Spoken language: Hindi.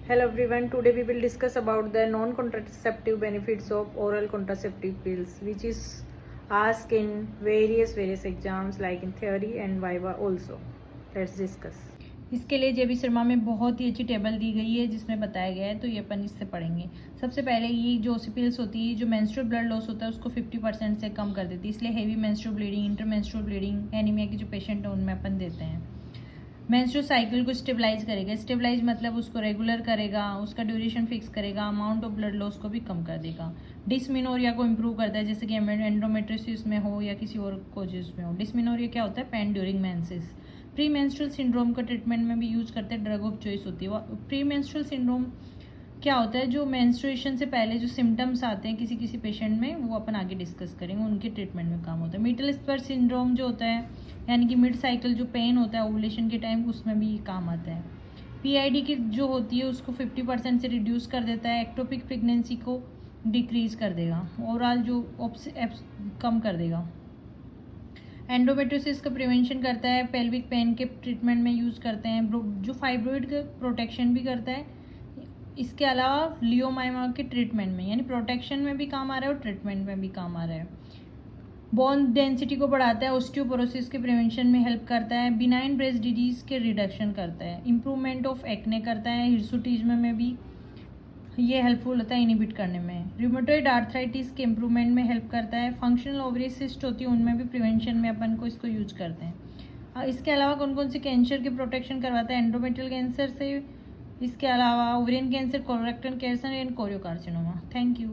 Hello everyone, today we will discuss about the non-contraceptive benefits of oral contraceptive pills, which is asked in various exams like in theory and viva also. Let's discuss. इसके लिए जेबी शर्मा में बहुत ही अच्छी टेबल दी गई है जिसमें बताया गया है, तो ये अपन इससे पढ़ेंगे। सबसे पहले ये जो पिल्स होती है, जो मेंस्ट्रुअल ब्लड लॉस होता है उसको 50% से कम कर देती है, इसलिए heavy menstrual bleeding, intermenstrual bleeding, anaemia के जो पेशेंट हैं उनमें अपन देते हैं। मेंस्ट्रुअल साइकिल को स्टेबलाइज करेगा, स्टेबलाइज मतलब उसको रेगुलर करेगा, उसका ड्यूरेशन फिक्स करेगा, अमाउंट ऑफ ब्लड लॉस को भी कम कर देगा। डिस्मिनोरिया को इम्प्रूव करता है, जैसे कि एंडोमेट्रियोसिस में हो या किसी और कोजेस में हो। डिस्मिनोरिया क्या होता है? Pen during menses. Pre menstrual syndrome का ट्रीटमेंट में भी यूज करते हैं, ड्रग ऑफ चॉइस होती है। प्री मेंस्ट्रुअल सिंड्रोम क्या होता है? जो मेंस्ट्रुएशन से पहले जो सिम्टम्स आते हैं किसी किसी पेशेंट में, वो अपन आगे डिस्कस करेंगे, उनके ट्रीटमेंट में काम होता है। मिडल स्पर सिंड्रोम जो होता है, यानी कि मिड साइकिल जो पेन होता है ओवुलेशन के टाइम, उसमें भी काम आता है। पीआईडी की जो होती है उसको 50% से रिड्यूस कर देता है, एक्टोपिक प्रेगनेंसी को डिक्रीज कर देगा, ओवरऑल जो कम कर देगा। एंडोमेट्रियोसिस का प्रिवेंशन करता है, पेल्विक पेन के ट्रीटमेंट में यूज़ करते हैं, जो फाइब्रोइड का प्रोटेक्शन भी करता है। इसके अलावा लियोमाइमा के ट्रीटमेंट में, यानी प्रोटेक्शन में भी काम आ रहा है और ट्रीटमेंट में भी काम आ रहा है। बोन डेंसिटी को बढ़ाता है, ऑस्टियोपोरोसिस के प्रिवेंशन में हेल्प करता है, बिनाइन ब्रेस्ट डिजीज के रिडक्शन करता है, इंप्रूवमेंट ऑफ एक्ने करता है, हिर्सुटिज्म में भी ये हेल्पफुल होता है इनिबिट करने में। रूमेटॉइड आर्थराइटिस के इंप्रूवमेंट में हेल्प करता है। फंक्शनल ओवरी सिस्ट होती है उनमें भी प्रिवेंशन में अपन को इसको यूज करते हैं। इसके अलावा कौन कौन से कैंसर की प्रोटेक्शन करवाता है? एंडोमेट्रियल कैंसर से, इसके अलावा ovarian cancer, colorectal cancer and choriocarcinoma. Thank you.